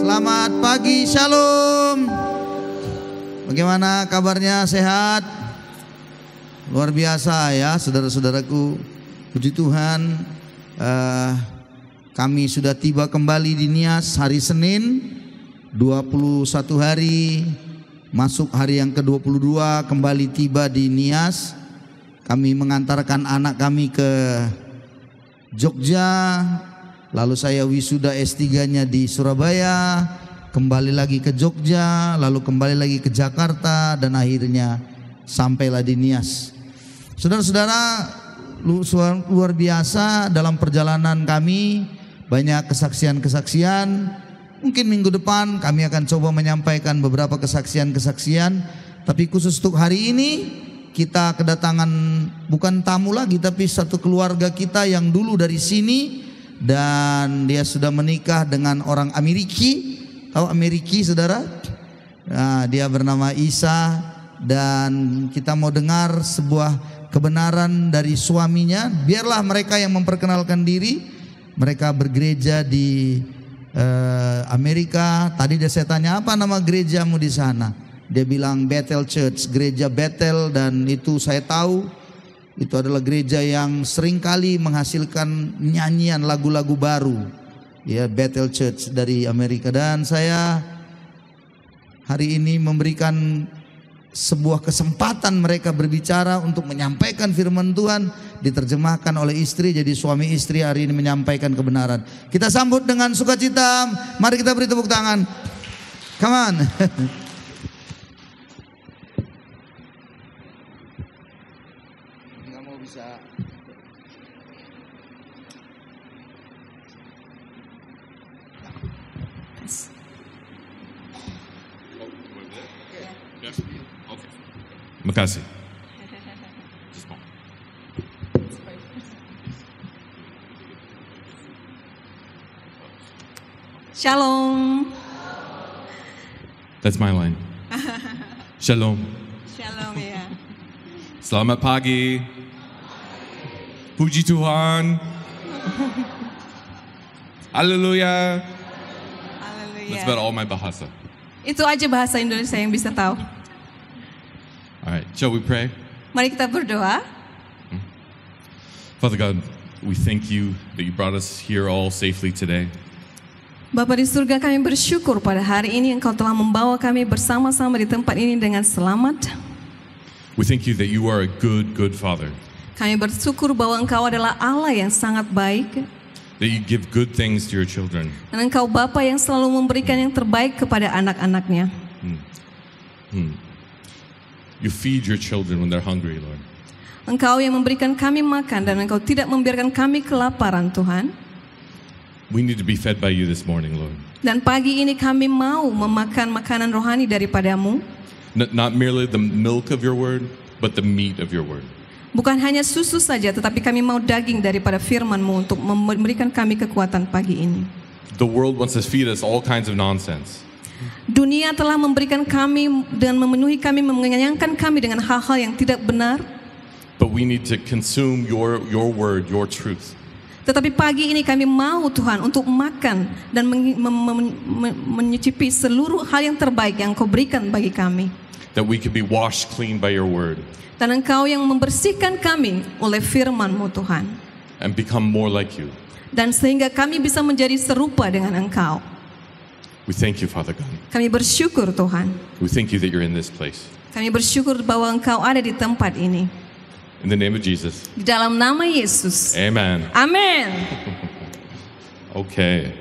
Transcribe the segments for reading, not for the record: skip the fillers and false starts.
Selamat pagi, shalom. Bagaimana kabarnya, sehat? Luar biasa ya saudara-saudaraku. Puji Tuhan, kami sudah tiba kembali di Nias hari Senin, 21 hari, masuk hari yang ke-22, kembali tiba di Nias. Kami mengantarkan anak kami ke Jogja, lalu saya wisuda S3-nya di Surabaya, kembali lagi ke Jogja, lalu kembali lagi ke Jakarta, dan akhirnya sampailah di Nias. Saudara-saudara, luar biasa dalam perjalanan kami, banyak kesaksian-kesaksian. Mungkin minggu depan kami akan coba menyampaikan beberapa kesaksian-kesaksian, tapi khusus untuk hari ini kita kedatangan bukan tamu lagi, tapi satu keluarga kita yang dulu dari sini, dan dia sudah menikah dengan orang Ameriki. Tahu Ameriki, saudara? Nah, dia bernama Isa, dan kita mau dengar sebuah kebenaran dari suaminya. Biarlah mereka yang memperkenalkan diri. Mereka bergereja di Amerika. Tadi saya tanya, apa nama gerejamu di sana? Dia bilang Bethel Church, gereja Bethel, dan itu saya tahu itu adalah gereja yang seringkali menghasilkan nyanyian lagu-lagu baru. Ya, Bethel Church dari Amerika. Dan saya hari ini memberikan sebuah kesempatan mereka berbicara untuk menyampaikan firman Tuhan, diterjemahkan oleh istri. Jadi suami istri hari ini menyampaikan kebenaran. Kita sambut dengan sukacita. Mari kita beri tepuk tangan. Come on. Terima kasih. Shalom. That's my line. Shalom. Shalom ya. Selamat pagi. Puji Tuhan. Haleluya. That's about all my bahasa. Itu aja bahasa Indonesia yang bisa tahu. All right, shall we pray? Mari kita berdoa. Father God, we thank you that you brought us here all safely today. Bapa di surga, kami bersyukur pada hari ini Engkau telah membawa kami bersama-sama di tempat ini dengan selamat. We thank you that you are a good Father. Kami bersyukur bahwa Engkau adalah Allah yang sangat baik. That you give good things to your children. Dan Engkau Bapa yang selalu memberikan yang terbaik kepada anak-anaknya. You feed your children when they're hungry, Lord. Engkau yang memberikan kami makan dan Engkau tidak membiarkan kami kelaparan, Tuhan. We need to be fed by you this morning, Lord. Dan pagi ini kami mau memakan makanan rohani daripadamu. Not merely the milk of your word, but the meat of your word. Bukan hanya susu saja, tetapi kami mau daging daripada firman-Mu untuk memberikan kami kekuatan pagi ini. The world wants to feed us all kinds of nonsense. Dunia telah memberikan kami dan memenuhi kami, mengenyangkan kami dengan hal-hal yang tidak benar. But we need to consume your word, your truth. Tetapi pagi ini kami mau Tuhan untuk makan dan menyicipi seluruh hal yang terbaik yang Kau berikan bagi kami. That we could be washed clean by your word. Dan Engkau yang membersihkan kami oleh firman-Mu, Tuhan. And become more like you. Dan sehingga kami bisa menjadi serupa dengan Engkau. We thank you, Father God. Kami bersyukur, Tuhan. We thank you that you're in this place. Kami bersyukur bahwa Engkau ada di tempat ini. In the name of Jesus. Di dalam nama Yesus. Amen. Amin. Okay.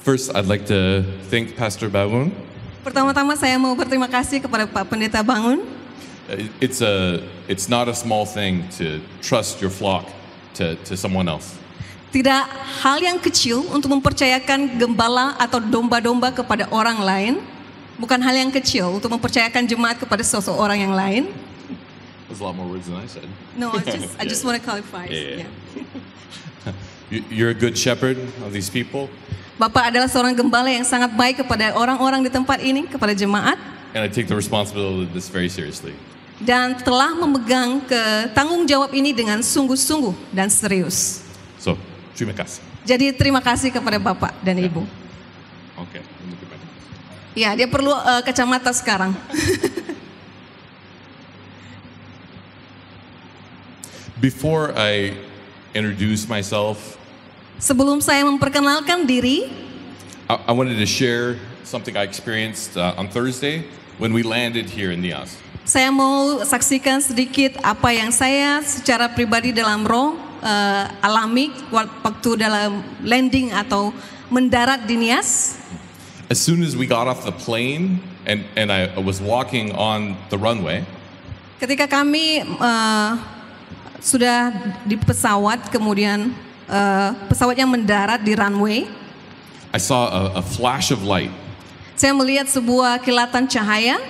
First, I'd like to thank Pastor Baun. Pertama-tama saya mau berterima kasih kepada Pak Pendeta Bangun. It's not a small thing to trust your flock to someone else. Tidak hal yang kecil untuk mempercayakan gembala atau domba-domba kepada orang lain. Bukan hal yang kecil untuk mempercayakan jemaat kepada seseorang yang lain. That's a lot more words than I said. No, I just want to clarify. Yeah. You're a good shepherd of these people. Bapak adalah seorang gembala yang sangat baik kepada orang-orang di tempat ini, kepada jemaat. And I take the responsibility of this very seriously. Dan telah memegang tanggung jawab ini dengan sungguh-sungguh dan serius. So, Terima kasih. Jadi terima kasih kepada Bapak dan Ibu. Oke. Ya, dia perlu kacamata sekarang. Before I introduce myself, Sebelum saya memperkenalkan diri, I wanted to share something I experienced on Thursday when we landed here in Nias. saya mau saksikan sedikit apa yang saya secara pribadi dalam roh alami waktu dalam landing atau mendarat di Nias. As soon as we got off the plane and I was walking on the runway, Ketika kami sudah di pesawat, kemudian pesawatnya mendarat di runway, I saw a flash of light. saya melihat sebuah kilatan cahaya.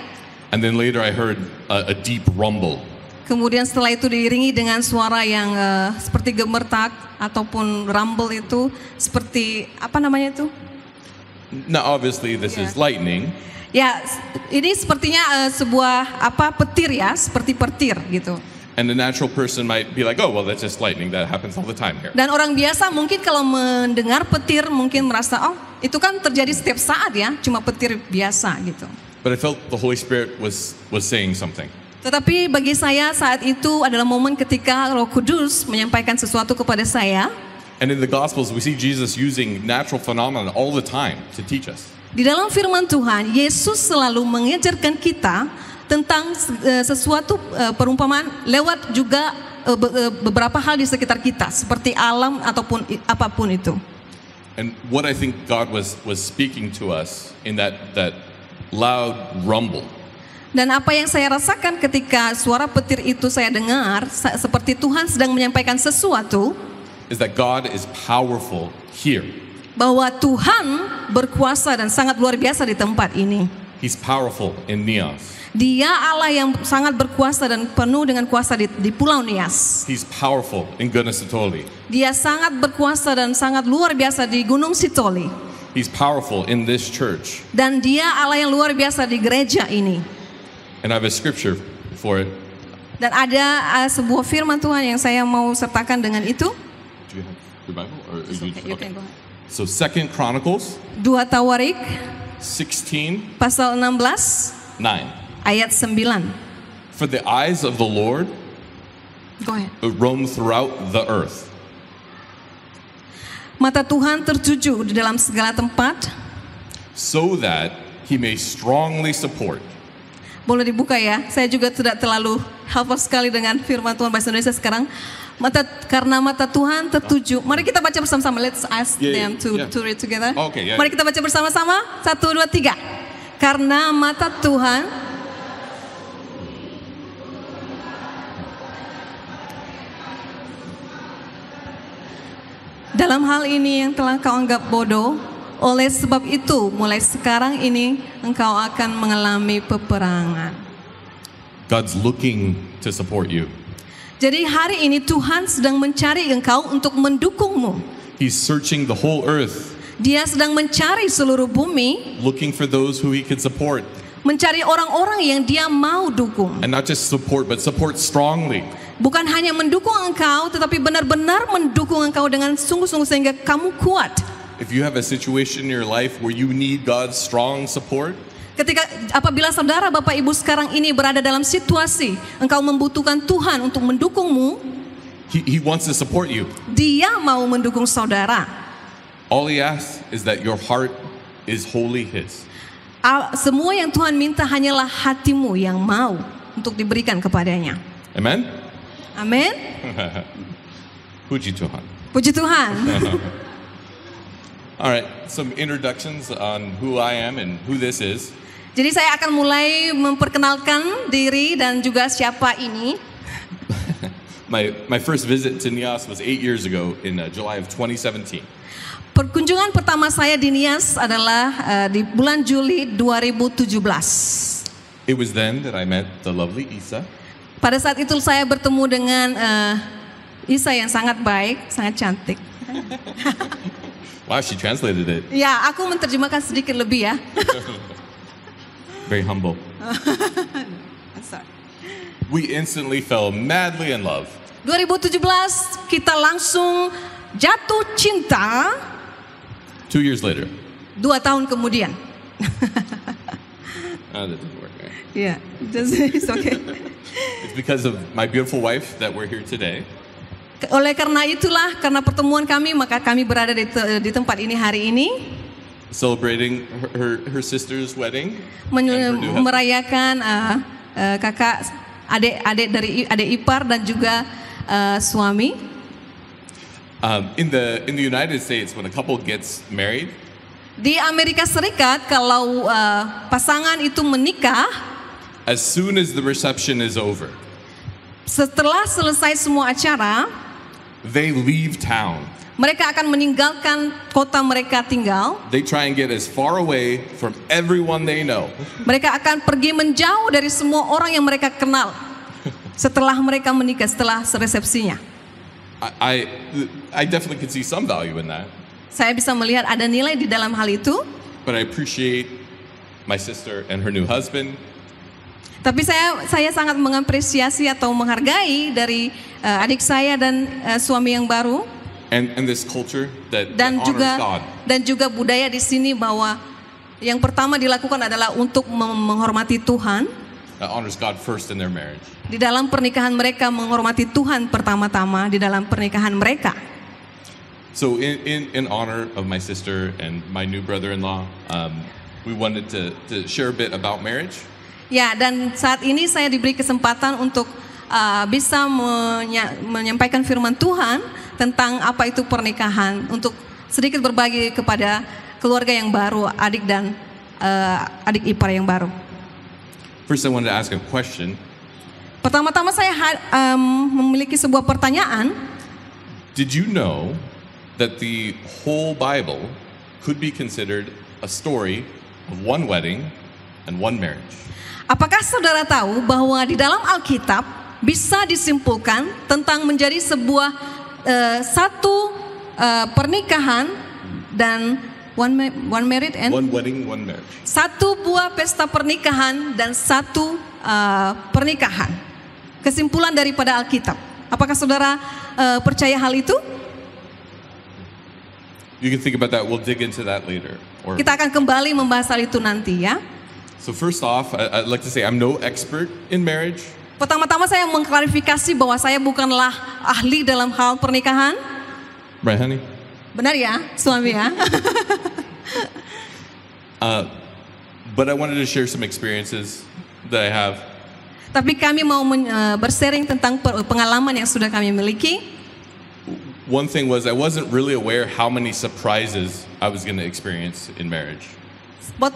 And then later I heard a deep rumble. Kemudian setelah itu diiringi dengan suara yang seperti gemertak ataupun rumble itu seperti apa namanya itu? Now obviously this is lightning, Ya, ini sepertinya sebuah petir ya, seperti petir gitu. and the natural person might be like, oh, well, that's just lightning. That happens all the time here. Dan orang biasa mungkin kalau mendengar petir mungkin merasa, oh itu kan terjadi setiap saat ya, cuma petir biasa gitu. But I felt the Holy Spirit was saying something. Tetapi bagi saya saat itu adalah momen ketika Roh Kudus menyampaikan sesuatu kepada saya. And in the Gospels, we see Jesus using natural phenomena all the time to teach us. Di dalam firman Tuhan, Yesus selalu mengajarkan kita tentang sesuatu perumpamaan lewat juga beberapa hal di sekitar kita, seperti alam ataupun apapun itu. And what I think God was speaking to us in that loud rumble Dan apa yang saya rasakan ketika suara petir itu saya dengar, seperti Tuhan sedang menyampaikan sesuatu, is that God is powerful here. bahwa Tuhan berkuasa dan sangat luar biasa di tempat ini. He's powerful in Nias. Dia Allah yang sangat berkuasa dan penuh dengan kuasa di Pulau Nias. He's powerful in Gunung Dia sangat berkuasa dan sangat luar biasa di Gunung Sitoli. He's powerful in this church. Dan dia Allah yang luar biasa di gereja ini. And I have a scripture for it. Dan ada sebuah firman Tuhan yang saya mau sertakan dengan itu. Do you have your Bible? Or You can go ahead. So 2 Chronicles 2 Tawarik 16:9. pasal 16 ayat 9. For the eyes of the Lord Go ahead. roam throughout the earth. Mata Tuhan tertuju di dalam segala tempat. So that he may strongly support. Boleh dibuka ya. Saya juga tidak terlalu hafal sekali dengan firman Tuhan bahasa Indonesia sekarang. Karena mata Tuhan tertuju. Mari kita baca bersama-sama. Let's ask them to read together. Okay, yeah. Mari kita baca bersama-sama. 1, 2, 3. Karena mata Tuhan dalam hal ini yang telah kau anggap bodoh, oleh sebab itu mulai sekarang ini engkau akan mengalami peperangan. God's looking to support you. Jadi hari ini Tuhan sedang mencari engkau untuk mendukungmu. He's searching the whole earth, Dia sedang mencari seluruh bumi, looking for those who he could support. mencari orang-orang yang dia mau dukung. And not just support, but support strongly. Bukan hanya mendukung engkau, tetapi benar-benar mendukung engkau dengan sungguh-sungguh sehingga kamu kuat. If you have a situation in your life where you need God's strong support, Apabila saudara, bapak, ibu sekarang ini berada dalam situasi engkau membutuhkan Tuhan untuk mendukungmu, he wants to support you. Dia mau mendukung saudara. All he asks is that your heart is wholly his. Semua yang Tuhan minta hanyalah hatimu yang mau untuk diberikan kepadanya. Amen? Amin. Puji Tuhan. Puji Tuhan. All right, some introductions on who I am and who this is. Jadi saya akan mulai memperkenalkan diri dan juga siapa ini. My first visit to Nias was 8 years ago in July of 2017. Perkunjungan pertama saya di Nias adalah di bulan Juli 2017. It was then that I met the lovely Isa. Pada saat itu saya bertemu dengan Isa yang sangat baik, sangat cantik. Wow, she translated it. Ya, aku menerjemahkan sedikit lebih ya. Very humble. Sorry. We instantly fell madly in love. 2017 kita langsung jatuh cinta 2 years later. 2 tahun kemudian. That didn't work. Right? Ya, it's okay. It's because of my beautiful wife that we're here today. Oleh karena itulah, karena pertemuan kami, maka kami berada di tempat ini hari ini, Celebrating her sister's wedding. And her new husband. merayakan kakak, adik dari adik ipar dan juga suami. In the United States, when a couple gets married, Di Amerika Serikat, kalau pasangan itu menikah, as soon as the reception is over, setelah selesai semua acara, they leave town. mereka akan meninggalkan kota mereka tinggal. They try and get as far away from everyone they know. Mereka akan pergi menjauh dari semua orang yang mereka kenal setelah mereka menikah, setelah resepsinya. I definitely could see some value in that. Saya bisa melihat ada nilai di dalam hal itu. But I appreciate my sister and her new husband. Tapi saya sangat mengapresiasi atau menghargai dari adik saya dan suami yang baru, And this culture that dan honors God. juga budaya di sini bahwa yang pertama dilakukan adalah untuk menghormati Tuhan. That honors God first in their marriage. Di dalam pernikahan mereka menghormati Tuhan pertama-tama di dalam pernikahan mereka. So in honor of my sister and my new brother-in-law, we wanted to share a bit about marriage. Ya, dan saat ini saya diberi kesempatan untuk bisa menyampaikan firman Tuhan tentang apa itu pernikahan, untuk sedikit berbagi kepada keluarga yang baru, adik dan adik ipar yang baru. First, I wanted to ask a question. Pertama-tama saya memiliki sebuah pertanyaan. Did you know that the whole Bible could be considered a story of one wedding and one marriage? Apakah saudara tahu bahwa di dalam Alkitab bisa disimpulkan tentang menjadi sebuah satu pernikahan dan one married and One wedding, one marriage. satu buah pesta pernikahan dan satu pernikahan. Kesimpulan daripada Alkitab. Apakah saudara percaya hal itu? You can think about that. We'll dig into that later. Or Kita akan kembali membahas hal itu nanti ya. so first off, I'd like to say I'm no expert in marriage. Pertama-tama saya mengklarifikasi bahwa saya bukanlah ahli dalam hal pernikahan. Right, honey? Benar ya, suami ya? But I wanted to share some experiences that I have. Tapi kami mau bersharing tentang pengalaman yang sudah kami miliki. One thing was I wasn't really aware how many surprises I was going to experience in marriage.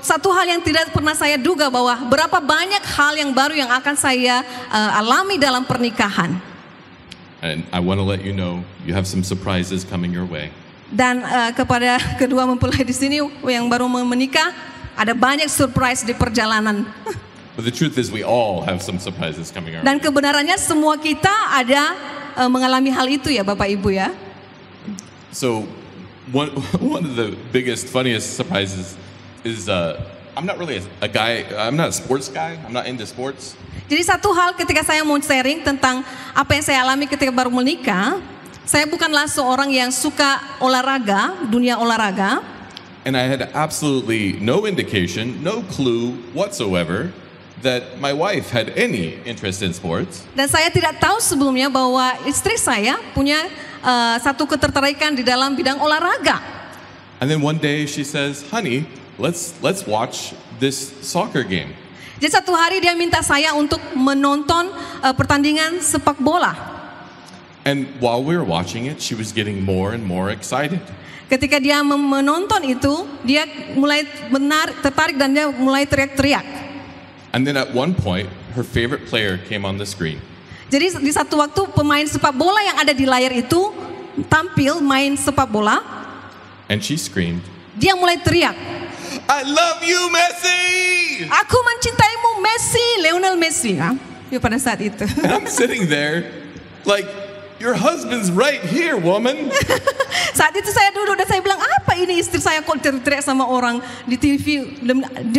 Satu hal yang tidak pernah saya duga bahwa berapa banyak hal yang baru yang akan saya alami dalam pernikahan. And I want to let you know you have some surprises coming your way. Dan kepada kedua mempelai di sini yang baru menikah, ada banyak surprise di perjalanan. But the truth is we all have some surprises coming our way. Dan kebenarannya semua kita ada mengalami hal itu ya Bapak Ibu ya. So one of the biggest, funniest surprises is I'm not really a guy. I'm not a sports guy. I'm not into sports. Jadi satu hal ketika saya mau sharing tentang apa yang saya alami ketika baru menikah, saya bukanlah seorang yang suka olahraga, dunia olahraga. And I had absolutely no indication, no clue whatsoever that my wife had any interest in sports. Dan saya tidak tahu sebelumnya bahwa istri saya punya satu ketertarikan di dalam bidang olahraga. And then one day she says, "Honey, let's watch this soccer game." Jadi satu hari dia minta saya untuk menonton pertandingan sepak bola. And while we were watching it, she was getting more and more excited. Ketika dia menonton itu, dia mulai tertarik dan dia mulai teriak-teriak. And then at one point, her favorite player came on the screen. Jadi di satu waktu pemain sepak bola yang ada di layar itu tampil main sepak bola. And she screamed, Dia mulai teriak, "I love you, Messi!" "Aku mencintaimu Messi, Lionel Messi." Ya, pada saat itu. And I'm sitting there like, "Your husband's right here, woman." Saat itu saya duduk dan saya bilang, apa ini istri saya kok teriak sama orang di TV,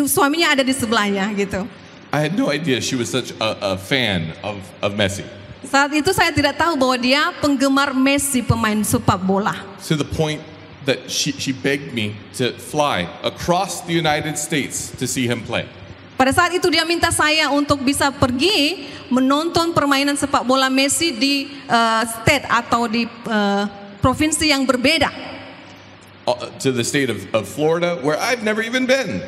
suaminya ada di sebelahnya gitu. I had no idea she was such a fan of Messi. Saat itu saya tidak tahu bahwa dia penggemar Messi, pemain sepak bola. To the point that she begged me to fly across the United States to see him play. Pada saat itu dia minta saya untuk bisa pergi menonton permainan sepak bola Messi di state atau di provinsi yang berbeda. To the state of Florida, where I've never even been.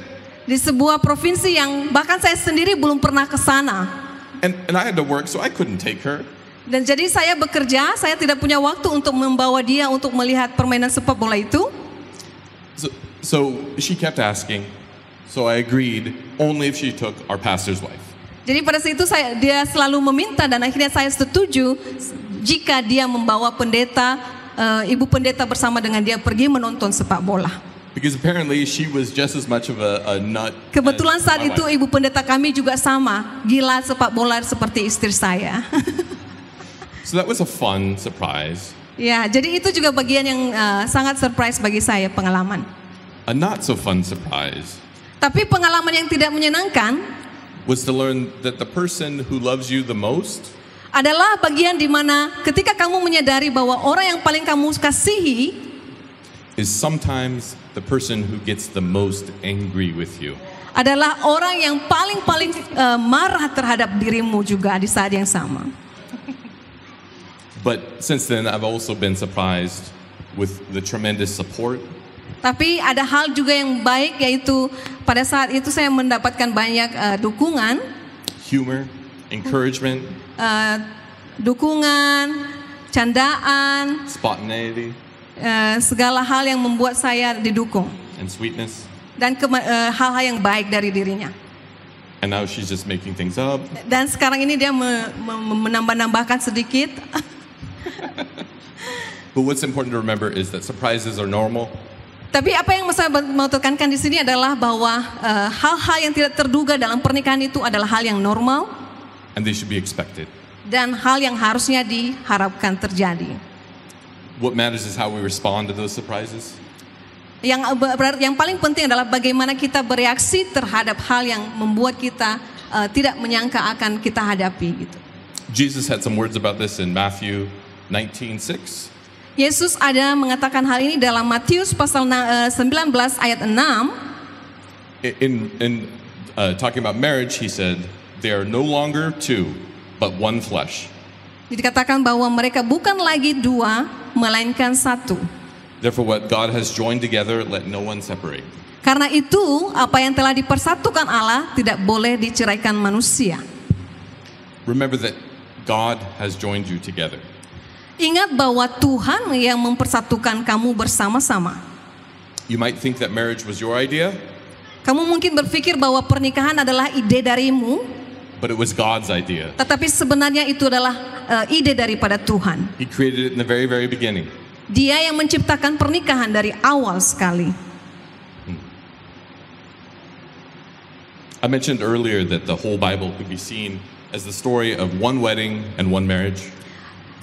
Di sebuah provinsi yang bahkan saya sendiri belum pernah ke sana. And I had to work, so I couldn't take her. Dan jadi saya bekerja, saya tidak punya waktu untuk membawa dia untuk melihat permainan sepak bola itu. So she kept asking, so I agreed only if she took our pastor's wife. Jadi pada saat itu dia selalu meminta dan akhirnya saya setuju jika dia membawa pendeta, ibu pendeta bersama dengan dia pergi menonton sepak bola. Because apparently she was just as much of a nut. Kebetulan as saat my itu wife. ibu pendeta kami juga sama, gila sepak bola seperti istri saya. So that was a fun surprise. Ya, jadi itu juga bagian yang sangat surprise bagi saya, pengalaman. A not so fun surprise Tapi pengalaman yang tidak menyenangkan was to learn that the person who loves you the most adalah bagian di mana ketika kamu menyadari bahwa orang yang paling kamu kasihi is sometimes the person who gets the most angry with you. adalah orang yang paling marah terhadap dirimu juga di saat yang sama. But since then, I've also been surprised with the tremendous support, Tapi ada hal juga yang baik, yaitu pada saat itu saya mendapatkan banyak dukungan, encouragement, candaan, spontaneity, segala hal yang membuat saya didukung, and sweetness. dan hal-hal yang baik dari dirinya. And now she's just making things up. Dan sekarang ini dia menambah-nambahkan sedikit. But what's important to remember is that surprises are normal. Tapi apa yang saya mau tekankan di sini adalah bahwa hal-hal yang tidak terduga dalam pernikahan itu adalah hal yang normal And they should be expected. dan hal yang harusnya diharapkan terjadi. What matters is how we respond to those surprises. Yang paling penting adalah bagaimana kita bereaksi terhadap hal yang membuat kita tidak menyangka akan kita hadapi gitu. Jesus had some words about this in Matthew 19:6. Yesus ada mengatakan hal ini dalam Matius pasal 19 ayat 6. In talking about marriage, he said, "They are no longer two, but one flesh." Dikatakan bahwa mereka bukan lagi dua, melainkan satu. Therefore, what God has joined together, let no one separate. Karena itu, apa yang telah dipersatukan Allah tidak boleh diceraikan manusia. Remember that God has joined you together. Ingat bahwa Tuhan yang mempersatukan kamu bersama-sama. You might think that marriage was your idea, Kamu mungkin berpikir bahwa pernikahan adalah ide darimu, but it was God's idea. tetapi sebenarnya itu adalah ide daripada Tuhan. He created it in the very, very beginning. Dia yang menciptakan pernikahan dari awal sekali. I mentioned earlier that the whole Bible could be seen as the story of one wedding and one marriage.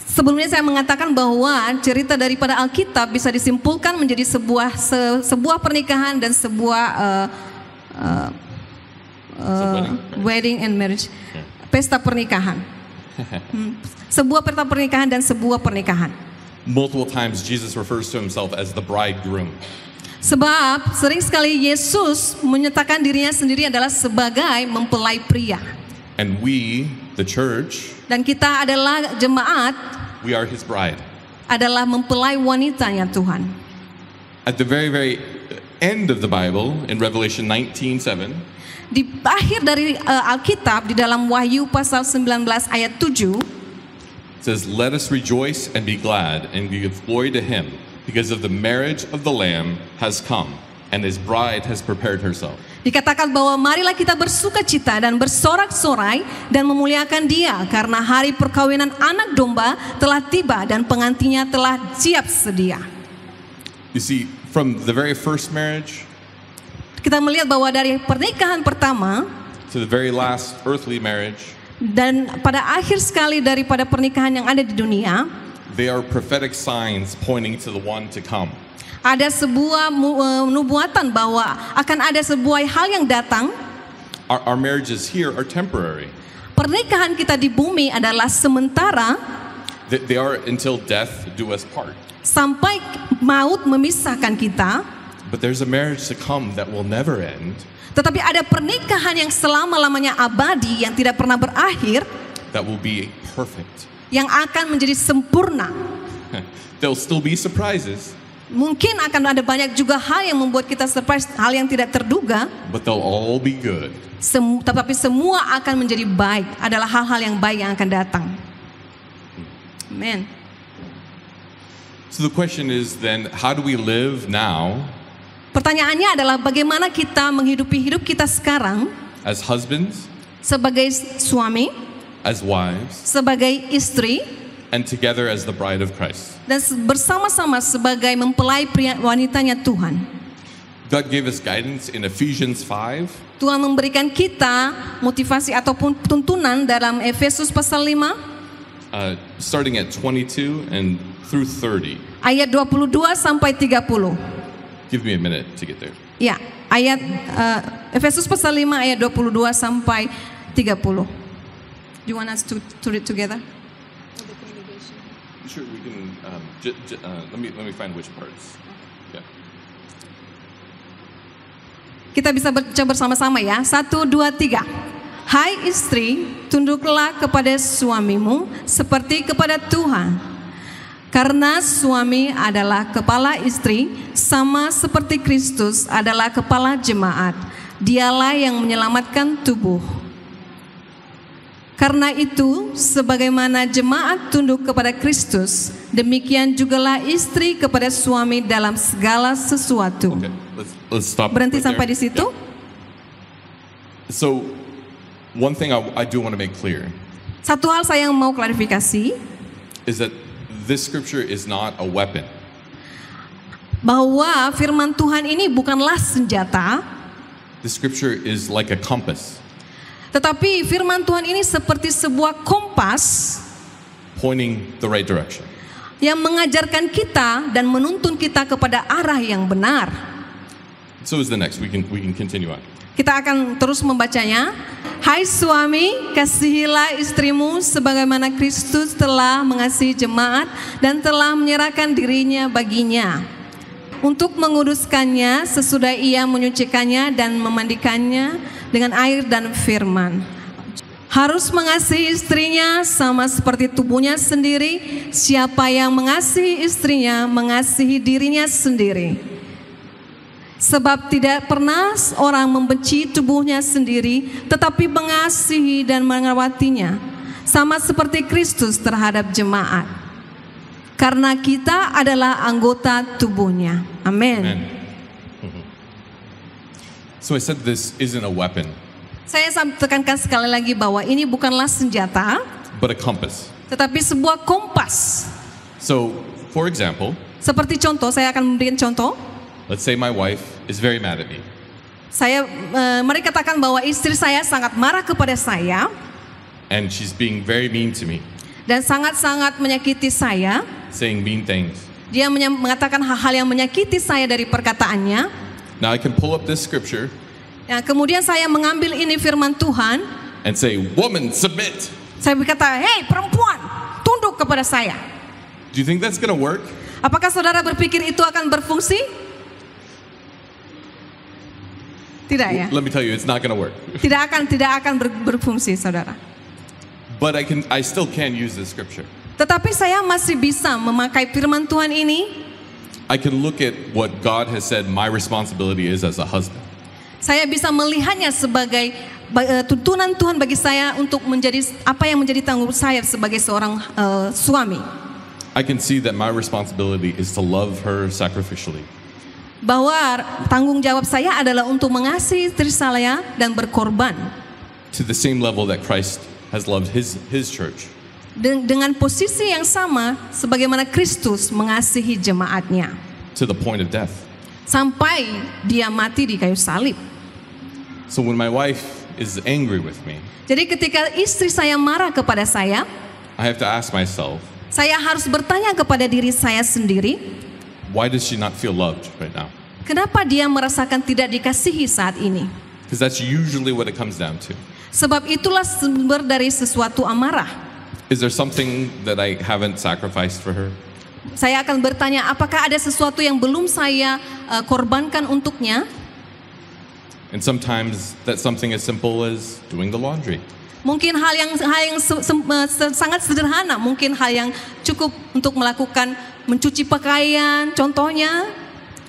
Sebelumnya saya mengatakan bahwa cerita daripada Alkitab bisa disimpulkan menjadi sebuah pernikahan dan sebuah wedding and marriage, pesta pernikahan. Sebuah pesta pernikahan dan sebuah pernikahan. Multiple times Jesus refers to himself as the bridegroom. Sebab sering sekali Yesus menyatakan dirinya sendiri adalah sebagai mempelai pria. And we, the church, Dan kita adalah jemaat, we are his bride. adalah mempelai wanitanya Tuhan. At the very, very end of the Bible, in Revelation 19:7, Di akhir dari Alkitab, di dalam Wahyu pasal 19 ayat 7, it says, "Let us rejoice and be glad and give glory to him, because of the marriage of the Lamb has come, and his bride has prepared herself." dikatakan bahwa marilah kita bersukacita dan bersorak-sorai dan memuliakan Dia karena hari perkawinan anak domba telah tiba dan pengantinnya telah siap sedia. You see, from the very first marriage Kita melihat bahwa dari pernikahan pertama to the very last earthly marriage, dan pada akhir sekali daripada pernikahan yang ada di dunia, they are prophetic signs pointing to the one to come. ada sebuah nubuatan bahwa akan ada sebuah hal yang datang. Our marriages here are temporary. pernikahan kita di bumi adalah sementara They are until death do us part. sampai maut memisahkan kita. But there's a marriage to come that will never end, Tetapi ada pernikahan yang selama-lamanya abadi, yang tidak pernah berakhir, that will be perfect. yang akan menjadi sempurna. There'll still be surprises, Mungkin akan ada banyak juga hal yang membuat kita surprise, hal yang tidak terduga, but they'll all be good. tetapi semua akan menjadi baik, adalah hal-hal yang baik yang akan datang. Amen. So the question is then, how do we live now Pertanyaannya adalah bagaimana kita menghidupi hidup kita sekarang as husbands, sebagai suami, as wives, sebagai istri, and together as the bride of Christ? dan bersama-sama sebagai mempelai wanitanya Tuhan. God gave us guidance in Ephesians 5, Tuhan memberikan kita motivasi ataupun tuntunan dalam Efesus pasal 5 starting at 22 and through 30. ayat 22 sampai 30. Give me a minute to get there. Ya, ayat Efesus pasal 5 ayat 22 sampai 30. Do you want us to read together? Sure, we can. Let me find which parts. Yeah. Kita bisa baca bersama-sama ya. 1, 2, 3. Hai istri, tunduklah kepada suamimu seperti kepada Tuhan. Karena suami adalah kepala istri, sama seperti Kristus adalah kepala jemaat. Dialah yang menyelamatkan tubuh. Karena itu, sebagaimana jemaat tunduk kepada Kristus, demikian jugalah istri kepada suami dalam segala sesuatu. Okay. Let's stop. Berhenti right sampai there. di situ. Yeah. So, one thing I do want to make clear Satu hal saya yang mau klarifikasi, is that this scripture is not a weapon. bahwa firman Tuhan ini bukanlah senjata, The scripture is like a compass, tetapi firman Tuhan ini seperti sebuah kompas pointing the right direction. yang mengajarkan kita dan menuntun kita kepada arah yang benar. So is the next. We can continue on. Kita akan terus membacanya. Hai suami, kasihilah istrimu sebagaimana Kristus telah mengasihi jemaat dan telah menyerahkan dirinya baginya, untuk menguduskannya sesudah ia menyucikannya dan memandikannya dengan air dan firman. Harus mengasihi istrinya sama seperti tubuhnya sendiri. Siapa yang mengasihi istrinya mengasihi dirinya sendiri. Sebab tidak pernah orang membenci tubuhnya sendiri, tetapi mengasihi dan merawatinya, sama seperti Kristus terhadap jemaat. Karena kita adalah anggota tubuhnya. Amin. Amen. So I said this isn't a weapon, Saya tekankan sekali lagi bahwa ini bukanlah senjata, but a compass. tetapi sebuah kompas. So, for example, Seperti contoh, saya akan memberikan contoh. let's say my wife is very mad at me, Mari katakan bahwa istri saya sangat marah kepada saya and she's being very mean to me, dan sangat-sangat menyakiti saya. saying mean things. Dia mengatakan hal-hal yang menyakiti saya dari perkataannya. Now I can pull up this scripture Nah, kemudian saya mengambil ini firman Tuhan. and say, "Woman, submit." Saya berkata, hei perempuan, tunduk kepada saya. Do you think that's going to work? Apakah saudara berpikir itu akan berfungsi? Tidak ya. Let me tell you, it's not going to work. Tidak akan berfungsi, saudara. But I still can use this scripture. Tetapi saya masih bisa memakai firman Tuhan ini. I can look at what God has said my responsibility is as a husband. Saya bisa melihatnya sebagai tuntunan Tuhan bagi saya untuk menjadi apa yang menjadi tanggung saya sebagai seorang suami. I can see that my responsibility is to love her sacrificially. Bahwa tanggung jawab saya adalah untuk mengasihi istri saya dan berkorban. To the same level that Christ has loved his church. Dengan posisi yang sama sebagaimana Kristus mengasihi jemaatnya. To the point of death. Sampai dia mati di kayu salib. So when my wife is angry with me, Jadi ketika istri saya marah kepada saya, I have to ask myself, saya harus bertanya kepada diri saya sendiri, why does she not feel loved right now? kenapa dia merasakan tidak dikasihi saat ini? Because that's usually what it comes down to. Sebab itulah sumber dari sesuatu amarah. Is there something that I haven't sacrificed for her? Saya akan bertanya, apakah ada sesuatu yang belum saya korbankan untuknya? And sometimes that's something as simple as doing the laundry. Mungkin hal yang sangat sederhana, mungkin hal yang cukup untuk melakukan mencuci pakaian, contohnya,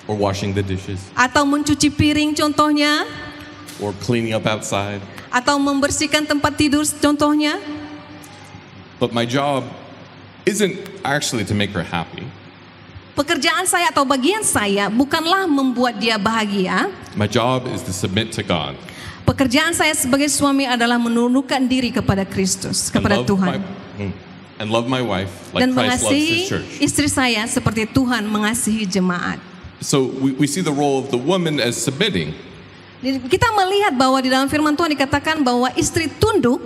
Or washing the dishes. atau mencuci piring, contohnya, Or cleaning up outside. atau membersihkan tempat tidur, contohnya. But my job isn't actually to make her happy. Pekerjaan saya atau bagian saya bukanlah membuat dia bahagia. My job is to submit to God. Pekerjaan saya sebagai suami adalah menundukkan diri kepada Kristus, kepada Tuhan. And love my wife like Dan Christ loves mengasihi his church. istri saya seperti Tuhan mengasihi jemaat. So we see the role of the woman as submitting. Kita melihat bahwa di dalam firman Tuhan dikatakan bahwa istri tunduk,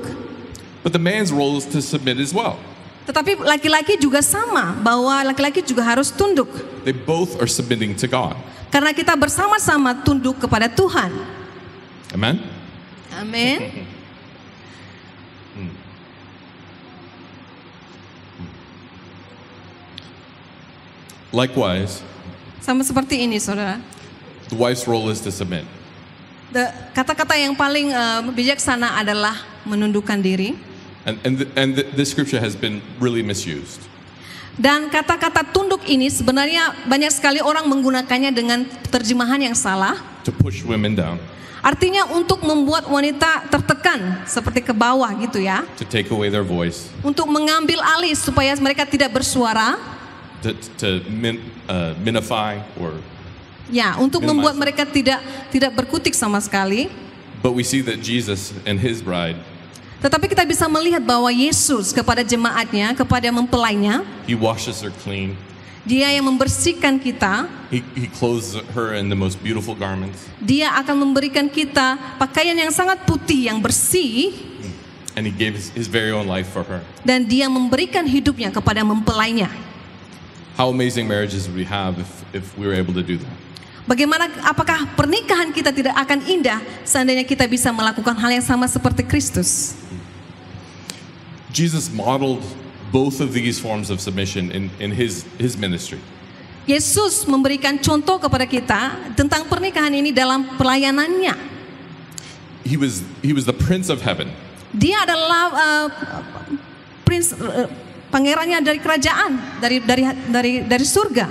But the man's role is to submit as well. tetapi laki-laki juga sama, bahwa laki-laki juga harus tunduk. They both are submitting to God. Karena kita bersama-sama tunduk kepada Tuhan. Amen? Amin. Likewise, Sama seperti ini, saudara. the wife's role is to submit. Kata-kata yang paling bijaksana adalah menundukkan diri. And this scripture has been really misused. Dan kata-kata tunduk ini sebenarnya banyak sekali orang menggunakannya dengan terjemahan yang salah. To push women down, Artinya untuk membuat wanita tertekan seperti ke bawah gitu ya. to take away their voice, Untuk mengambil alih supaya mereka tidak bersuara. to minify or. Ya, untuk Minimize. membuat mereka tidak berkutik sama sekali. But we see that Jesus and his bride, Tetapi kita bisa melihat bahwa Yesus kepada jemaatnya, kepada mempelainya, he washes her clean. Dia yang membersihkan kita. He clothes her in the most beautiful garments. Dia akan memberikan kita pakaian yang sangat putih, yang bersih. And he gave his very own life for her. Dan dia memberikan hidupnya kepada mempelainya. How amazing marriages would we have if we were able to do that? Bagaimana, apakah pernikahan kita tidak akan indah seandainya kita bisa melakukan hal yang sama seperti Kristus? Jesus modeled both of these forms of submission in his ministry. Yesus memberikan contoh kepada kita tentang pernikahan ini dalam pelayanannya. He was the Prince of Heaven. Dia adalah pangerannya dari kerajaan, dari surga.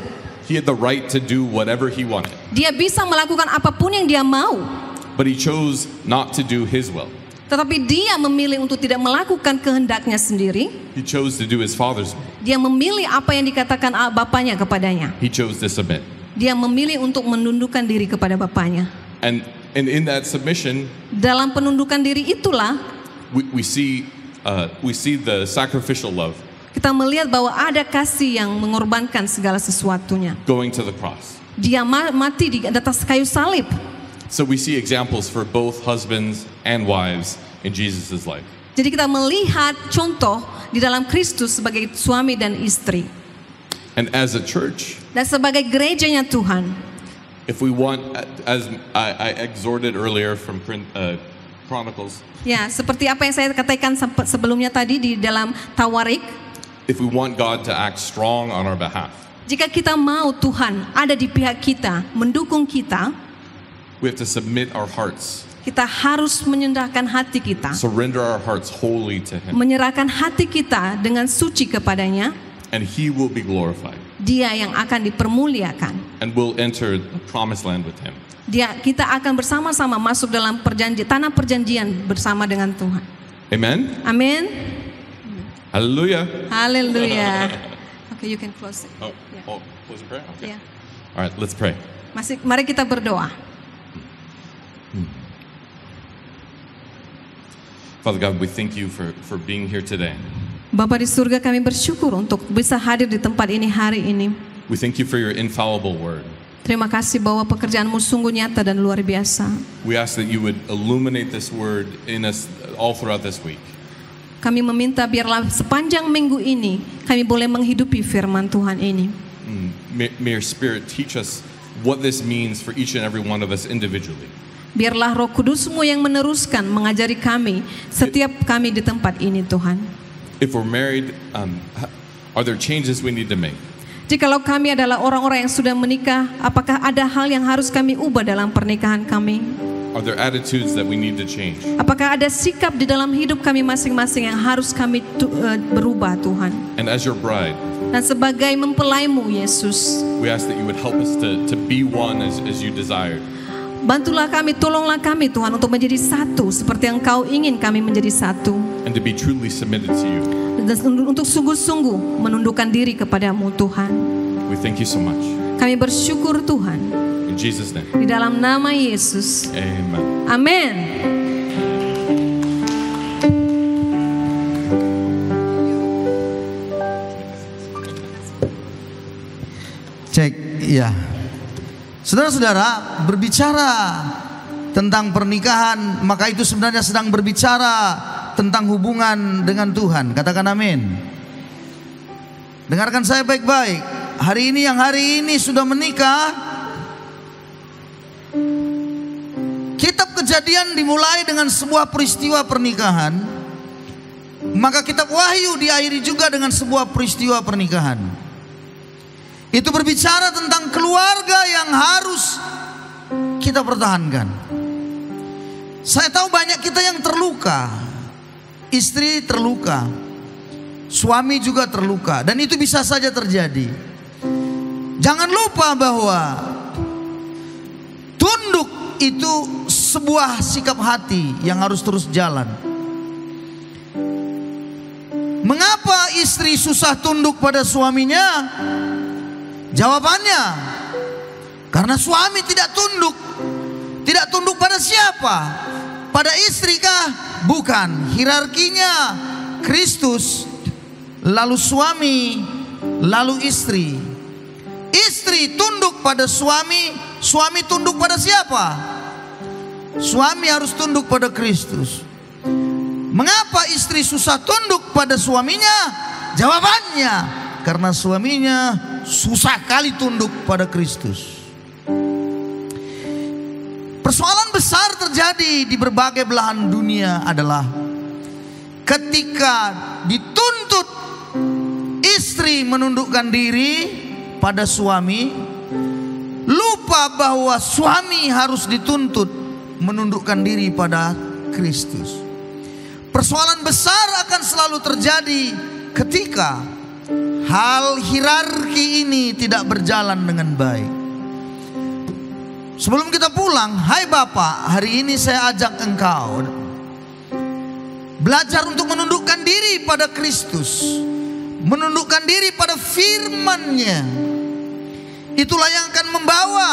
He had the right to do whatever he wanted, Dia bisa melakukan apapun yang dia mau. but he chose not to do his will. Tetapi dia memilih untuk tidak melakukan kehendaknya sendiri. He chose to do his Father's will. Dia memilih apa yang dikatakan Bapaknya kepadanya. He chose to submit. Dia memilih untuk menundukkan diri kepada Bapaknya. And in that submission, Dalam penundukan diri itulah we see the sacrificial love kita melihat bahwa ada kasih yang mengorbankan segala sesuatunya. going to the cross. Dia mati di atas kayu salib. So we see examples for both husbands and wives in Jesus' life. Jadi kita melihat contoh di dalam Kristus sebagai suami dan istri. And as a church, Dan sebagai gerejanya Tuhan, if we want, as I exhorted earlier from Chronicles, ya seperti apa yang saya katakan sebelumnya tadi di dalam Tawarik, if we want God to act strong on our behalf, jika kita mau Tuhan ada di pihak kita, mendukung kita, we have to submit our hearts, kita harus menyerahkan hati kita, surrender our hearts wholly to Him, menyerahkan hati kita dengan suci kepadanya. and He will be glorified, Dia yang akan dipermuliakan. and we'll enter the promised land with Him. Kita akan bersama-sama masuk dalam tanah perjanjian bersama dengan Tuhan. Amen? Amin. Hallelujah. Haleluya. Okay, you can close it. Close in prayer? Okay. Yeah. All right, let's pray. Mari kita berdoa. Father God, we thank you for being here today. Bapa di surga, kami bersyukur untuk bisa hadir di tempat ini hari ini. We thank you for your infallible word. Terima kasih bahwa pekerjaanmu sungguh nyata dan luar biasa. We ask that you would illuminate this word in us all throughout this week. Kami meminta biarlah sepanjang minggu ini kami boleh menghidupi firman Tuhan ini. May your Spirit teach us what this means for each and every one of us individually. Biarlah Roh Kudus-Mu yang meneruskan mengajari kami, setiap kami di tempat ini Tuhan. If we're married, are there changes we need to make? Jikalau kami adalah orang-orang yang sudah menikah, apakah ada hal yang harus kami ubah dalam pernikahan kami? Are there attitudes that we need to change? Apakah ada sikap di dalam hidup kami masing-masing yang harus kami berubah Tuhan? And as your bride, Dan sebagai mempelai-Mu Yesus, we ask that you would help us to be one as you desired. bantulah kami, tolonglah kami Tuhan untuk menjadi satu seperti yang Kau ingin kami menjadi satu. And to be truly submitted to you. Dan untuk sungguh-sungguh menundukkan diri kepadamu Tuhan. We thank you so much. Kami bersyukur Tuhan. In Jesus' name. Di dalam nama Yesus. Amen. Amin. Cek, iya. Saudara-saudara, berbicara tentang pernikahan, maka itu sebenarnya sedang berbicara tentang hubungan dengan Tuhan. Katakan amin. Dengarkan saya baik-baik. Hari ini sudah menikah, kitab Kejadian dimulai dengan sebuah peristiwa pernikahan, maka kitab Wahyu diakhiri juga dengan sebuah peristiwa pernikahan. Itu berbicara tentang keluarga yang harus kita pertahankan. Saya tahu banyak kita yang terluka. Istri terluka, suami juga terluka, dan itu bisa saja terjadi. Jangan lupa bahwa tunduk itu sebuah sikap hati yang harus terus jalan. Mengapa istri susah tunduk pada suaminya? Jawabannya, karena suami tidak tunduk. Tidak tunduk pada siapa? Pada istri kah? Bukan. Hierarkinya Kristus, lalu suami, lalu istri. Istri tunduk pada suami, suami tunduk pada siapa? Suami harus tunduk pada Kristus. Mengapa istri susah tunduk pada suaminya? Jawabannya, karena suaminya susah kali tunduk pada Kristus. Persoalan besar terjadi di berbagai belahan dunia adalah ketika dituntut istri menundukkan diri pada suami, lupa bahwa suami harus dituntut menundukkan diri pada Kristus. Persoalan besar akan selalu terjadi ketika hal hierarki ini tidak berjalan dengan baik. Sebelum kita pulang, hai Bapak, hari ini saya ajak engkau belajar untuk menundukkan diri pada Kristus, menundukkan diri pada firman-Nya. Itulah yang akan membawa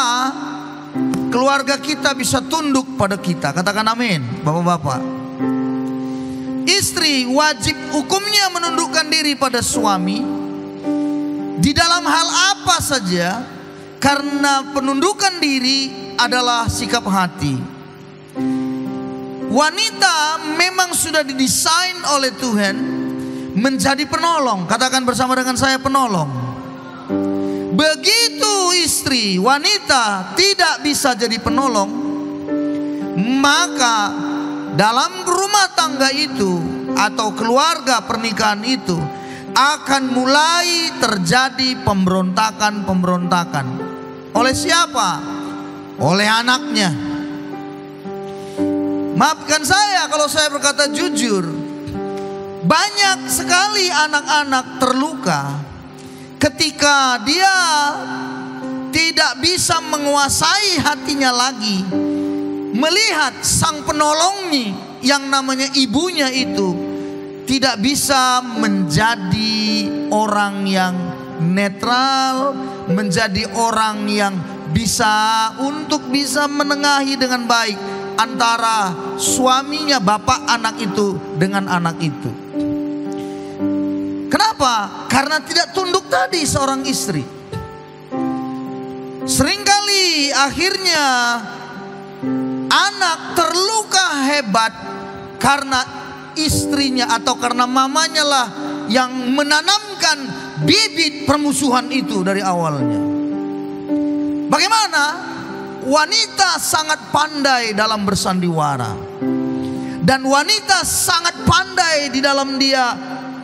keluarga kita bisa tunduk pada kita. Katakan amin, Bapak-bapak. Istri wajib hukumnya menundukkan diri pada suami di dalam hal apa saja, karena penundukan diri adalah sikap hati. Wanita memang sudah didesain oleh Tuhan menjadi penolong. Katakan bersama dengan saya, penolong. Begitu istri, wanita tidak bisa jadi penolong, maka dalam rumah tangga itu atau keluarga pernikahan itu akan mulai terjadi pemberontakan. Oleh siapa? Oleh anaknya. Maafkan saya kalau saya berkata jujur, banyak sekali anak-anak terluka ketika dia tidak bisa menguasai hatinya lagi, melihat sang penolongnya yang namanya ibunya itu tidak bisa menjadi orang yang netral, menjadi orang yang bisa menengahi dengan baik antara suaminya, bapak anak itu dengan anak itu. Kenapa? Karena tidak tunduk tadi seorang istri. Seringkali akhirnya anak terluka hebat karena istrinya atau karena mamanya lah yang menanamkan bibit permusuhan itu dari awalnya. Bagaimana wanita sangat pandai dalam bersandiwara. Dan wanita sangat pandai di dalam dia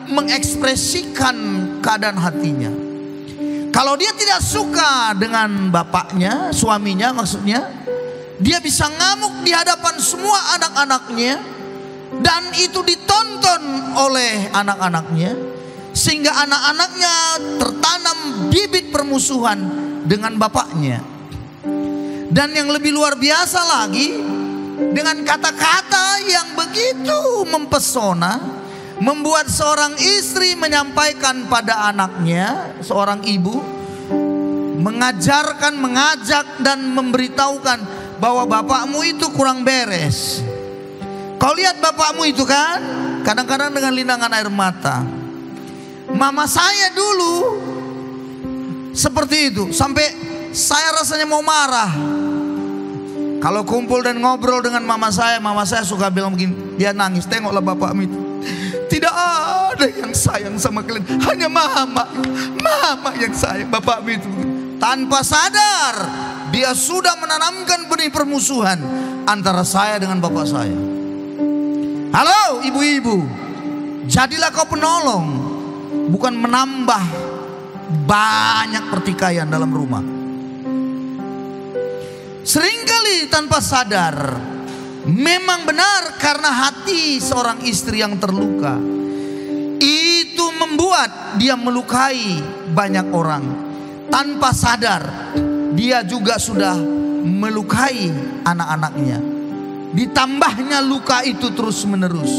mengekspresikan keadaan hatinya. Kalau dia tidak suka dengan bapaknya, suaminya maksudnya, dia bisa ngamuk di hadapan semua anak-anaknya, dan itu ditonton oleh anak-anaknya, sehingga anak-anaknya tertanam bibit permusuhan dengan bapaknya. Dan yang lebih luar biasa lagi, dengan kata-kata yang begitu mempesona, membuat seorang istri menyampaikan pada anaknya, seorang ibu, mengajarkan, mengajak dan memberitahukan bahwa bapakmu itu kurang beres. Kau lihat bapakmu itu kan, kadang-kadang dengan linangan air mata. Mama saya dulu seperti itu, sampai saya rasanya mau marah. Kalau kumpul dan ngobrol dengan mama saya suka bilang begini, dia nangis, tengoklah bapakmu itu. Tidak ada yang sayang sama kalian, hanya mama yang sayang. Bapakmu itu tanpa sadar dia sudah menanamkan benih permusuhan antara saya dengan bapak saya. Halo ibu-ibu, jadilah kau penolong, bukan menambah banyak pertikaian dalam rumah. Seringkali tanpa sadar, memang benar karena hati seorang istri yang terluka itu membuat dia melukai banyak orang. Tanpa sadar dia juga sudah melukai anak-anaknya. Ditambahnya luka itu terus menerus.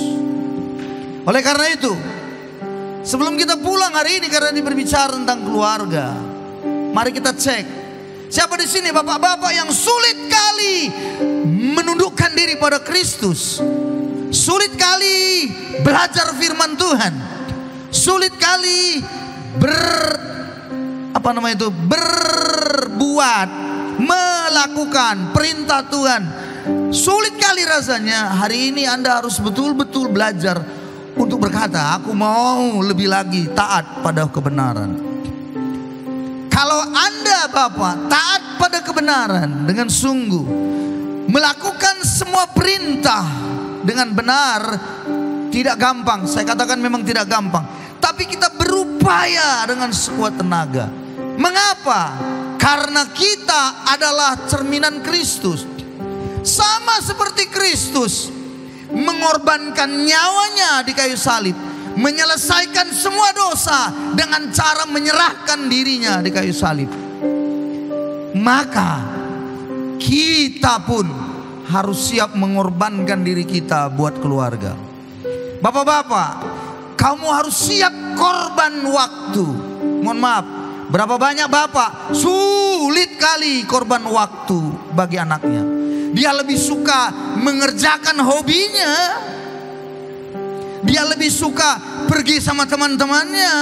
Oleh karena itu, sebelum kita pulang hari ini, karena berbicara tentang keluarga, mari kita cek siapa di sini bapak-bapak yang sulit kali menundukkan diri pada Kristus, sulit kali belajar firman Tuhan, sulit kali berbuat, melakukan perintah Tuhan. Sulit kali rasanya. Hari ini Anda harus betul-betul belajar untuk berkata, aku mau lebih lagi taat pada kebenaran. Kalau Anda Bapak taat pada kebenaran dengan sungguh, melakukan semua perintah dengan benar, tidak gampang. Saya katakan memang tidak gampang, tapi kita berupaya dengan sekuat tenaga. Mengapa? Karena kita adalah cerminan Kristus. Sama seperti Kristus mengorbankan nyawanya di kayu salib, menyelesaikan semua dosa dengan cara menyerahkan dirinya di kayu salib. Maka kita pun harus siap mengorbankan diri kita buat keluarga. Bapak-bapak, kamu harus siap korban waktu. Mohon maaf, berapa banyak bapak sulit kali korban waktu bagi anaknya. Dia lebih suka mengerjakan hobinya, dia lebih suka pergi sama teman-temannya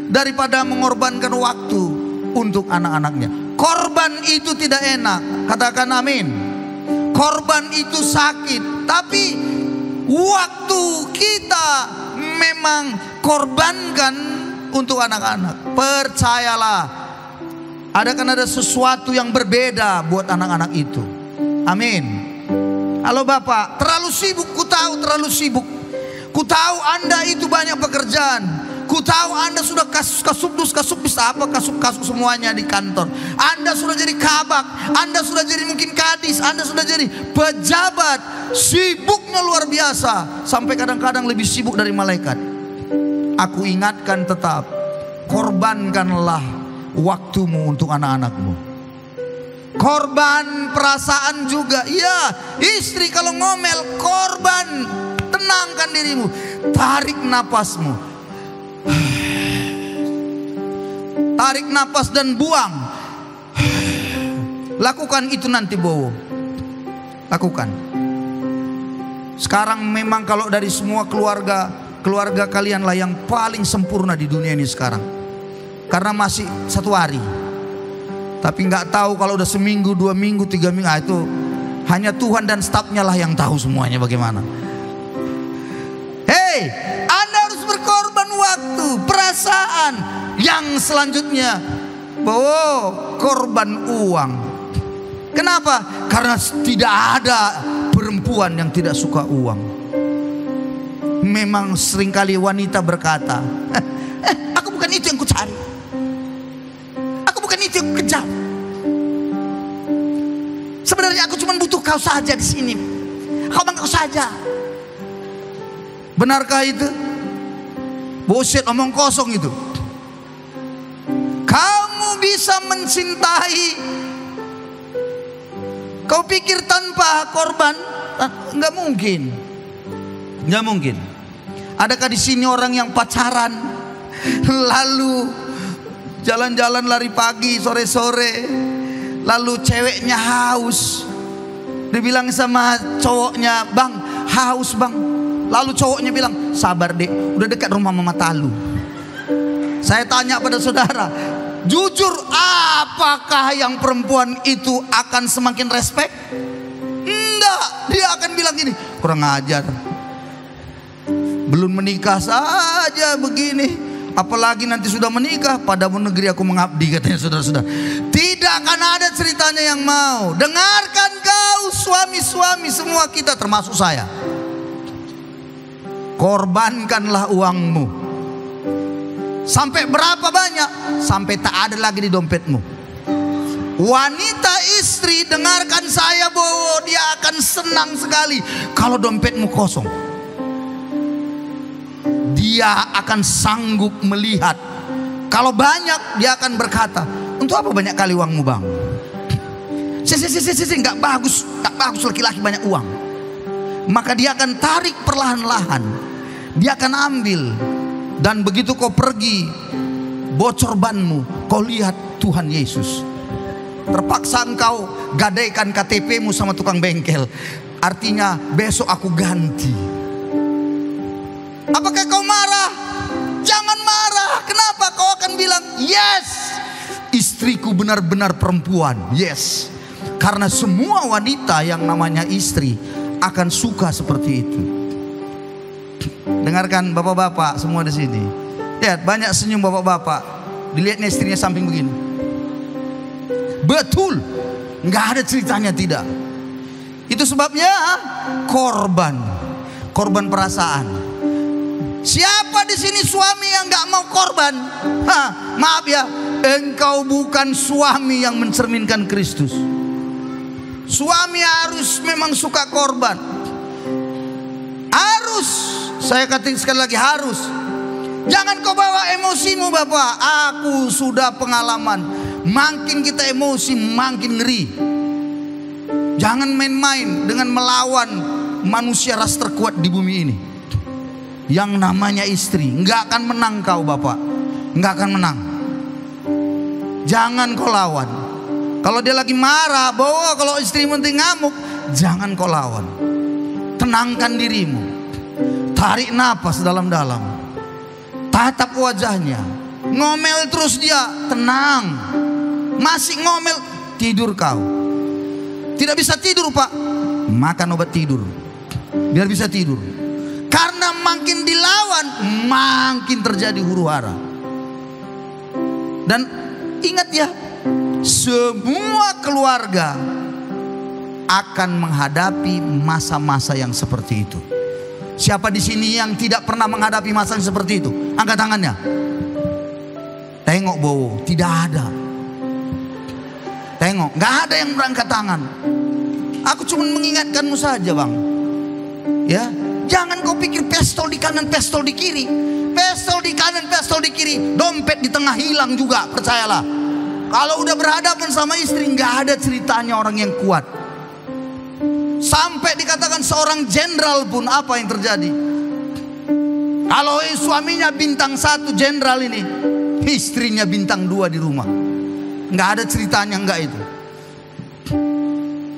daripada mengorbankan waktu untuk anak-anaknya. Korban itu tidak enak, katakan amin. Korban itu sakit, tapi waktu kita memang korbankan untuk anak-anak. Percayalah, ada sesuatu yang berbeda buat anak-anak itu. Amin. Halo Bapak, terlalu sibuk, ku tahu terlalu sibuk. Ku tahu Anda itu banyak pekerjaan. Ku tahu Anda sudah kasubdus apa kasub semuanya di kantor. Anda sudah jadi kabak, Anda sudah jadi mungkin kadis, Anda sudah jadi pejabat. Sibuknya luar biasa, sampai kadang-kadang lebih sibuk dari malaikat. Aku ingatkan tetap, korbankanlah waktumu untuk anak-anakmu. Korban perasaan juga. Ya, istri kalau ngomel, korban. Tenangkan dirimu, tarik napasmu, tarik napas dan buang. Lakukan itu nanti Bowo. Lakukan. Sekarang memang kalau dari semua keluarga kalianlah yang paling sempurna di dunia ini sekarang. Karena masih 1 hari. Tapi nggak tahu kalau udah seminggu, 2 minggu, 3 minggu, itu hanya Tuhan dan stafnya lah yang tahu semuanya bagaimana. Hei, Anda harus berkorban waktu, perasaan. Yang selanjutnya, korban uang. Kenapa? Karena tidak ada perempuan yang tidak suka uang. Memang seringkali wanita berkata, aku bukan itu yang kucari, aku bukan itu yang kejar. Sebenarnya aku cuma butuh kau saja di sini. Kau saja. Benarkah itu? Bullshit, omong kosong itu. Kamu bisa mencintai. Kau pikir tanpa korban? Enggak mungkin. Enggak mungkin. Adakah di sini orang yang pacaran lalu jalan-jalan lari pagi, sore-sore, lalu ceweknya haus, dibilang sama cowoknya, bang haus bang, lalu cowoknya bilang, sabar dek, udah dekat rumah mama Talu. Saya tanya pada saudara, jujur, apakah yang perempuan itu akan semakin respect? Enggak, dia akan bilang gini, kurang ajar, belum menikah saja begini, apalagi nanti sudah menikah. Padamu negeri aku mengabdi, katanya saudara-saudara. Tidak akan ada ceritanya yang mau. Dengarkan kau suami-suami semua kita, termasuk saya, korbankanlah uangmu. Sampai berapa banyak? Sampai tak ada lagi di dompetmu. Wanita istri, dengarkan saya Bowo, dia akan senang sekali kalau dompetmu kosong. Dia akan sanggup melihat. Kalau banyak, dia akan berkata, untuk apa banyak kali uangmu bang? Nggak bagus, nggak bagus laki-laki banyak uang. Maka dia akan tarik perlahan-lahan. Dia akan ambil. Dan begitu kau pergi, bocor banmu, kau lihat Tuhan Yesus. Terpaksa engkau gadaikan KTP-mu sama tukang bengkel. Artinya besok aku ganti. Apakah kau marah? Jangan marah. Kenapa? Kau akan bilang, yes, istriku benar-benar perempuan. Yes. Karena semua wanita yang namanya istri akan suka seperti itu. Dengarkan bapak-bapak semua di sini. Lihat, banyak senyum bapak-bapak. Dilihatnya istrinya samping begini. Betul, nggak ada ceritanya tidak. Itu sebabnya korban perasaan. Siapa di sini suami yang nggak mau korban? Maaf ya, engkau bukan suami yang mencerminkan Kristus. Suami harus memang suka korban. Harus, saya katakan sekali lagi harus. Jangan kau bawa emosimu bapak. Aku sudah pengalaman. Makin kita emosi, makin ngeri. Jangan main-main dengan melawan manusia ras terkuat di bumi ini. Yang namanya istri. Nggak akan menang kau bapak. Nggak akan menang. Jangan kau lawan. Kalau dia lagi marah, bawa, kalau istri penting ngamuk, jangan kau lawan. Tenangkan dirimu. Tarik napas dalam-dalam. Tatap wajahnya. Ngomel terus dia, tenang. Masih ngomel, tidur kau. Tidak bisa tidur pak, makan obat tidur biar bisa tidur. Karena makin dilawan, makin terjadi huru hara. Dan ingat ya, semua keluarga akan menghadapi masa-masa yang seperti itu. Siapa di sini yang tidak pernah menghadapi masa yang seperti itu? Angkat tangannya. Tengok Bowo, tidak ada. Tengok, nggak ada yang berangkat tangan. Aku cuma mengingatkanmu saja bang. Ya, jangan kau pikir pistol di kanan, pistol di kiri. Pistol di kanan, pistol di kiri. Dompet di tengah hilang juga, percayalah. Kalau udah berhadapan sama istri, nggak ada ceritanya orang yang kuat. Sampai dikatakan seorang jenderal pun apa yang terjadi? Kalau suaminya bintang 1 jenderal ini, istrinya bintang 2 di rumah. Nggak ada ceritanya, nggak itu.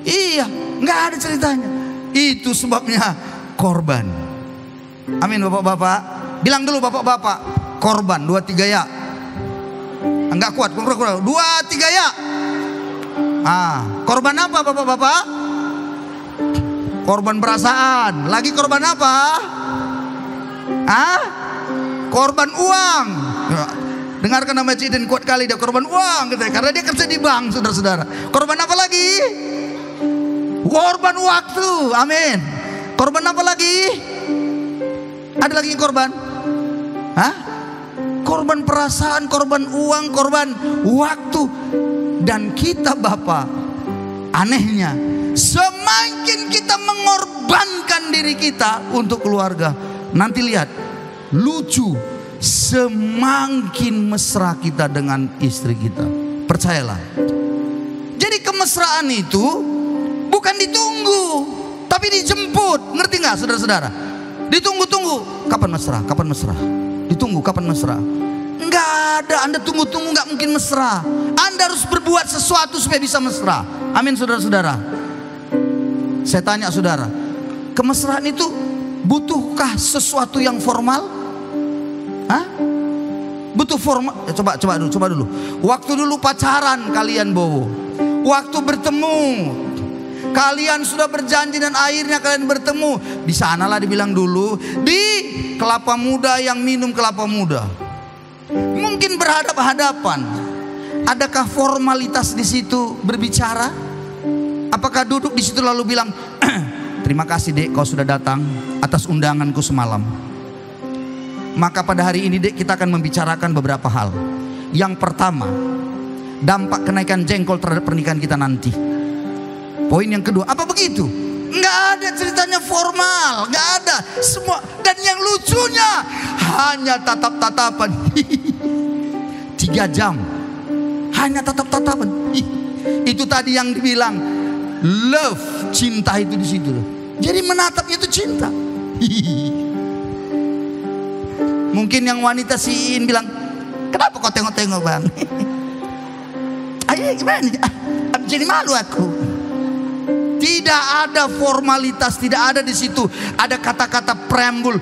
Iya, nggak ada ceritanya. Itu sebabnya korban. Amin bapak-bapak. Bilang dulu bapak-bapak, korban 2 3 ya. Enggak kuat, kurang 2 3 ya. Korban apa bapak-bapak? Korban perasaan. Lagi korban apa? Korban uang. Dengarkan nama Cidin, kuat kali dia korban uang gitu ya, karena dia kerja di bank, saudara-saudara. Korban apa lagi? Korban waktu. Amin. Korban apa lagi? Ada lagi korban? Hah? Korban perasaan, korban uang, korban waktu. Dan kita Bapak, anehnya semakin kita mengorbankan diri kita untuk keluarga, nanti lihat, lucu, semakin mesra kita dengan istri kita. Percayalah. Jadi kemesraan itu bukan ditunggu, tapi dijemput. Ngerti nggak saudara-saudara? Ditunggu-tunggu, kapan mesra? Kapan mesra? Ditunggu, kapan mesra? Nggak ada. Anda tunggu-tunggu nggak mungkin mesra. Anda harus berbuat sesuatu supaya bisa mesra. Amin saudara-saudara. Saya tanya saudara, kemesraan itu butuhkah sesuatu yang formal? Hah? Butuh formal? Coba dulu. Waktu dulu pacaran kalian Bowo, waktu bertemu kalian sudah berjanji dan akhirnya kalian bertemu di sanalah, dibilang dulu di kelapa muda yang minum kelapa muda. Mungkin berhadap-hadapan. Adakah formalitas di situ berbicara? Apakah duduk di situ lalu bilang, terima kasih Dek, kau sudah datang atas undanganku semalam. Maka pada hari ini Dek, kita akan membicarakan beberapa hal. Yang pertama, dampak kenaikan jengkol terhadap pernikahan kita nanti. Poin yang kedua, apa begitu? Nggak ada ceritanya formal, nggak ada semua. Dan yang lucunya hanya tatap-tatapan. 3 jam hanya tatap-tatapan. Itu tadi yang dibilang love, cinta itu di situ. Jadi menatapnya itu cinta. Mungkin yang wanita siin bilang, kenapa kau tengok-tengok bang? Ayo gimana? Jadi malu aku. Tidak ada formalitas, tidak ada di situ. Ada kata-kata preambul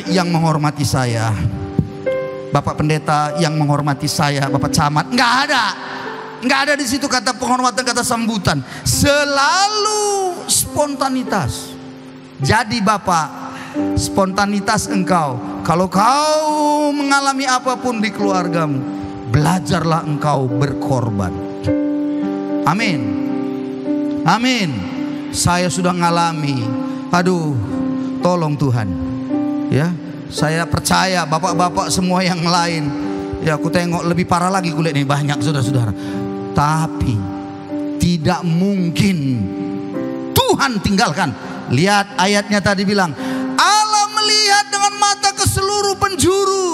yang menghormati saya, Bapak Pendeta yang menghormati saya, Bapak Camat. Nggak ada. Nggak ada di situ kata penghormatan, kata sambutan. Selalu spontanitas. Jadi Bapak, spontanitas engkau. Kalau kau mengalami apapun di keluargamu, belajarlah engkau berkorban. Amin. Amin. Saya sudah ngalami. Aduh, tolong Tuhan. Ya, saya percaya bapak-bapak semua yang lain. Ya, aku tengok lebih parah lagi kulit ini banyak saudara-saudara. Tapi tidak mungkin Tuhan tinggalkan. Lihat ayatnya tadi bilang, Allah melihat dengan mata ke seluruh penjuru.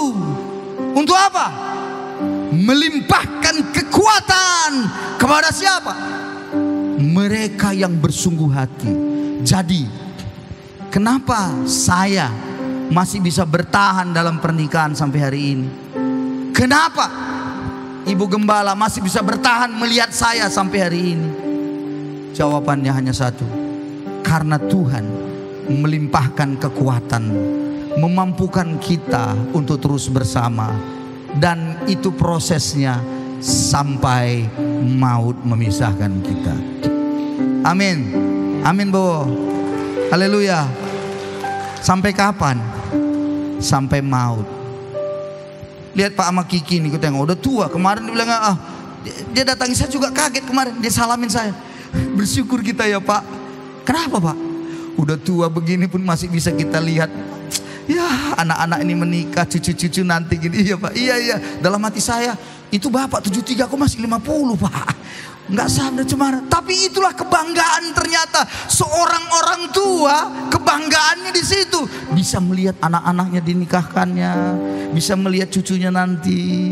Untuk apa? Melimpahkan kekuatan kepada siapa? Mereka yang bersungguh hati. Jadi kenapa saya masih bisa bertahan dalam pernikahan sampai hari ini? Kenapa Ibu Gembala masih bisa bertahan melihat saya sampai hari ini? Jawabannya hanya satu. Karena Tuhan melimpahkan kekuatan, memampukan kita untuk terus bersama. Dan itu prosesnya sampai maut memisahkan kita. Amin. Amin Bo. Haleluya. Sampai kapan? Sampai maut. Lihat Pak sama Kiki nih, kita tengok udah tua. Kemarin dia bilang, dia datangi saya juga kaget kemarin. Dia salamin saya. Bersyukur kita ya Pak. Kenapa Pak? Udah tua begini pun masih bisa kita lihat. Ya anak-anak ini menikah, cucu-cucu nanti gini. Iya Pak, iya. Dalam hati saya, itu Bapak 73, aku masih 50 Pak. Nggak sadar cemara. Tapi itulah kebanggaan ternyata. Seorang orang tua, kebanggaannya di situ. Bisa melihat anak-anaknya dinikahkannya, bisa melihat cucunya nanti.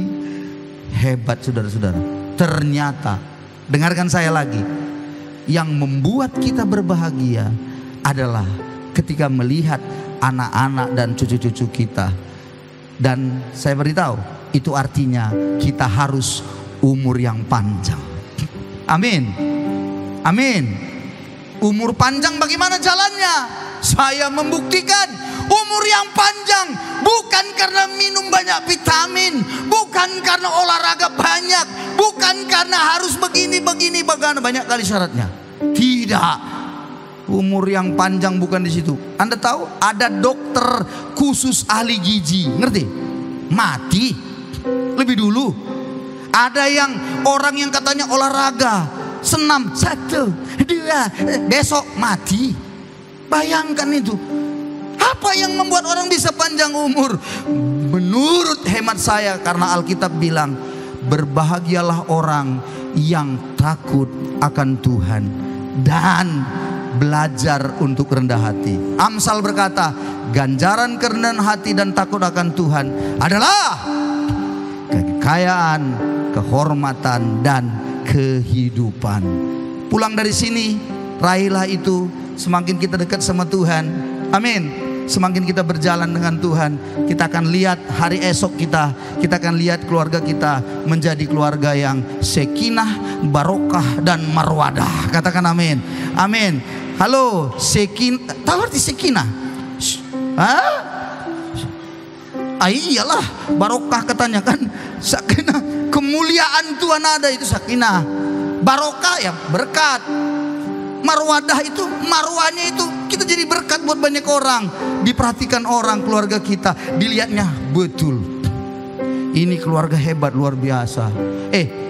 Hebat saudara-saudara. Ternyata, dengarkan saya lagi. Yang membuat kita berbahagia adalah ketika melihat anak-anak dan cucu-cucu kita. Dan saya beritahu, itu artinya kita harus umur yang panjang. Amin. Amin. Umur panjang bagaimana jalannya? Saya membuktikan umur yang panjang bukan karena minum banyak vitamin, bukan karena olahraga banyak, bukan karena harus begini banyak kali syaratnya. Tidak. Umur yang panjang bukan di situ. Anda tahu ada dokter khusus ahli gizi, ngerti? Mati. lebih dulu. Ada yang orang yang katanya olahraga, senam, 1, 2, besok mati. Bayangkan itu. Apa yang membuat orang bisa panjang umur? Menurut hemat saya, karena Alkitab bilang, berbahagialah orang yang takut akan Tuhan dan belajar untuk rendah hati. Amsal berkata, ganjaran kerendahan hati dan takut akan Tuhan adalah kekayaan, kehormatan, dan kehidupan. Pulang dari sini, raihlah itu. Semakin kita dekat sama Tuhan, amin, semakin kita berjalan dengan Tuhan, kita akan lihat hari esok kita akan lihat keluarga kita menjadi keluarga yang sekinah, barokah, dan marwadah. Katakan amin. Amin. Halo, tahu arti sekinah? Iyalah, barokah katanya kan. Sakinah, kemuliaan Tuhan ada, itu sakinah. Barokah ya berkat. Marwadah itu, marwahnya itu kita jadi berkat buat banyak orang. Diperhatikan orang, keluarga kita dilihatnya betul. Ini keluarga hebat, luar biasa.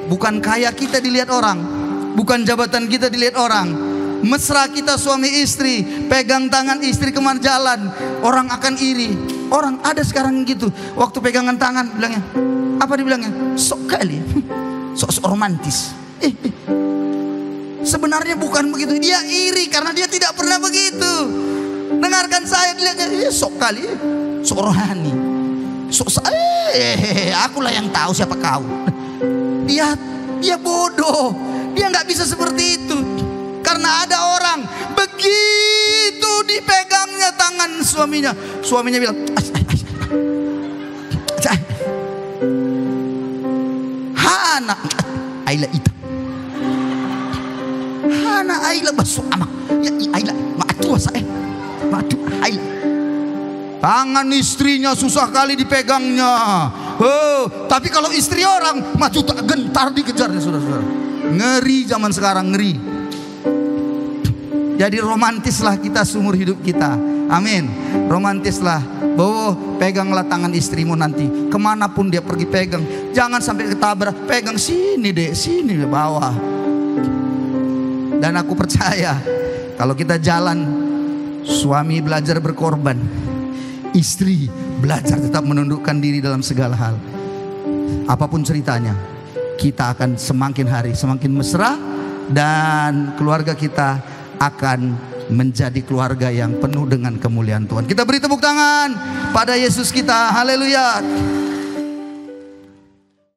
Bukan kaya kita dilihat orang, bukan jabatan kita dilihat orang. Mesra kita suami istri, pegang tangan istri kemana jalan, orang akan iri. Orang ada sekarang gitu, waktu pegangan tangan bilangnya, apa dibilangnya? Sok kali, sok romantis. Sebenarnya bukan begitu, dia iri karena dia tidak pernah begitu. Dengarkan saya, dilihatnya sok kali, sok rohani, sok akulah yang tahu siapa kau. Dia bodoh, dia nggak bisa seperti itu. Karena ada orang begitu dipegangnya tangan suaminya bilang, Hana, Aila ita. Hana Aila basuk ama. Ya Aila, maatu saya. Maatu Aila. Tangan istrinya susah kali dipegangnya. Tapi kalau istri orang, maju tak gentar dikejarnya, saudara-saudara. Ngeri zaman sekarang, ngeri. Jadi romantislah kita seumur hidup kita. Amin. Romantislah. Peganglah tangan istrimu nanti. Kemanapun dia pergi pegang. Jangan sampai ketabrak. Pegang sini deh, sini deh bawah. Dan aku percaya kalau kita jalan, suami belajar berkorban, istri belajar tetap menundukkan diri dalam segala hal. Apapun ceritanya, kita akan semakin hari semakin mesra, dan keluarga kita akan menjadi keluarga yang penuh dengan kemuliaan Tuhan. Kita beri tepuk tangan pada Yesus kita. Haleluya.